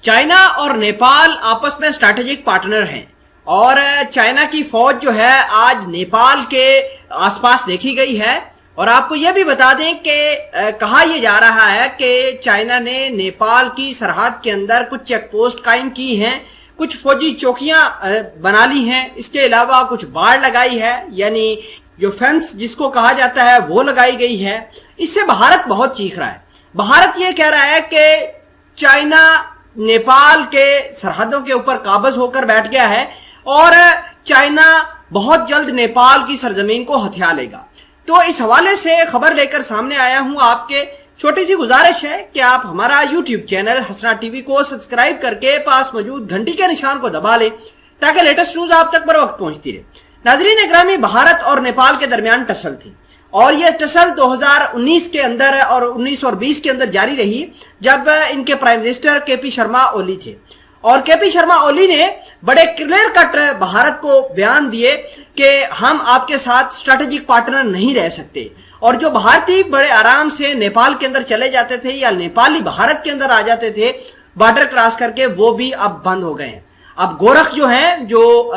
China और नेपाल आपस में स्ट्रैटेजिक पार्टनर हैं और चाइना की फौज जो है आज नेपाल के आसपास देखी गई है। और आपको यह भी बता दें कि कहा यह जा रहा है कि चाइना ने नेपाल की सरहद के अंदर कुछ चेक पोस्ट कायम की हैं, कुछ फौजी चौकियां बना ली हैं, इसके अलावा कुछ बाड़ लगाई है, यानी जो फेंस जिसको कहा जाता है वो लगाई गई है। इससे भारत बहुत चीख रहा है। भारत ये कह रहा है कि चाइना नेपाल के सरहदों के ऊपर काबज होकर बैठ गया है और चाइना बहुत जल्द नेपाल की सरजमीन को हथिया लेगा। तो इस हवाले से खबर लेकर सामने आया हूं। आपके छोटी सी गुजारिश है कि आप हमारा YouTube चैनल हसना टीवी को सब्सक्राइब करके पास मौजूद घंटी के निशान को दबा लें ताकि लेटेस्ट न्यूज आप तक बर वक्त पहुंचती रहे। नाजरीन इकरामी, भारत और नेपाल के दरमियान टसल थी और यह टसल 2019 के अंदर और 19 और 20 के अंदर जारी रही, जब इनके prime minister KP Sharma Oli थे। और केपी शर्मा ओली ने बड़े क्लियर कट भारत को बयान दिए कि हम आपके साथ स्ट्रैटेजिक पार्टनर नहीं रह सकते। और जो भारतीय बड़े आराम से नेपाल के अंदर चले जाते थे या नेपाली भारत के अंदर आ जाते थे बॉर्डर क्रॉस करके, वो भी अब बंद हो गए हैं। अब गोरख जो है, जो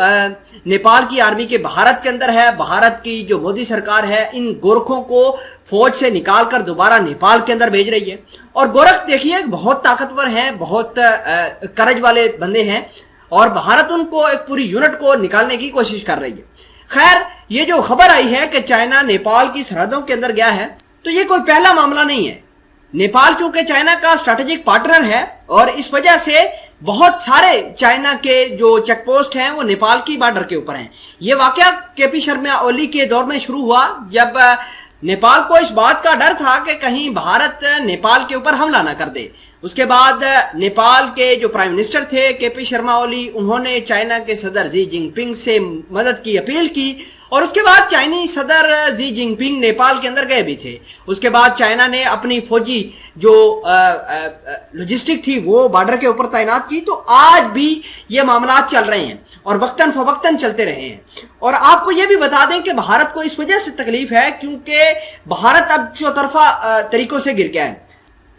नेपाल की आर्मी के भारत के अंदर है, भारत की जो मोदी सरकार है इन गोरखों को फौज से निकालकर दोबारा नेपाल के अंदर भेज रही है। और गोरख देखिए बहुत ताकतवर हैं, बहुत करज वाले बंदे हैं और भारत उनको एक पूरी यूनिट को निकालने की कोशिश कर रही है। खैर, ये जो खबर आई है कि चाइना नेपाल की सरहदों के अंदर गया है, तो ये कोई पहला मामला नहीं है। नेपाल चूंकि चाइना का स्ट्रैटेजिक पार्टनर है और इस वजह से बहुत सारे चाइना के जो चेक पोस्ट हैं वो नेपाल की बॉर्डर के ऊपर हैं। ये वाकया केपी शर्मा ओली के दौर में शुरू हुआ, जब नेपाल को इस बात का डर था कि कहीं भारत नेपाल के ऊपर हमला ना कर दे। उसके बाद नेपाल के जो प्राइम मिनिस्टर थे केपी शर्मा ओली, उन्होंने चाइना के सदर जी जिनपिंग से मदद की अपील की और उसके बाद चाइनीज सदर जी जिनपिंग नेपाल के अंदर गए भी थे। उसके बाद चाइना ने अपनी फौजी जो लॉजिस्टिक थी वो बॉर्डर के ऊपर तैनात की। तो आज भी ये मामला चल रहे हैं और वक्तन फवक्तन चलते रहे हैं। और आपको ये भी बता दें कि भारत को इस वजह से तकलीफ है क्योंकि भारत अब चौतरफा तरीकों से गिर गया है।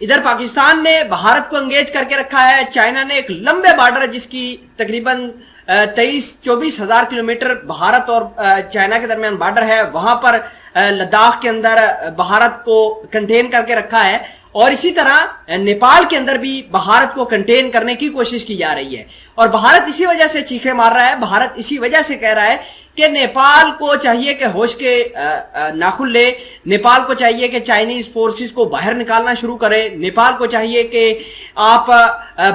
इधर पाकिस्तान ने भारत को एंगेज करके रखा है, चाइना ने एक लंबे बॉर्डर जिसकी तकरीबन 23-24 हजार किलोमीटर भारत और चाइना के दरमियान बॉर्डर है, वहां पर लद्दाख के अंदर भारत को कंटेन करके रखा है। और इसी तरह नेपाल के अंदर भी भारत को कंटेन करने की कोशिश की जा रही है और भारत इसी वजह से चीखे मार रहा है। भारत इसी वजह से कह रहा है कि नेपाल को चाहिए कि होश के नाखुन ले, नेपाल को चाहिए कि चाइनीज फोर्सेस को बाहर निकालना शुरू करे, नेपाल को चाहिए कि आप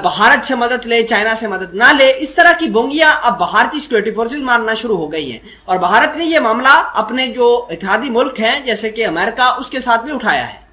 भारत से मदद ले, चाइना से मदद ना ले। इस तरह की बोंगियां अब भारतीय सिक्योरिटी फोर्सेस मारना शुरू हो गई हैं और भारत ने यह मामला अपने जो इत्तेहादी मुल्क हैं जैसे कि अमेरिका, उसके साथ भी उठाया है।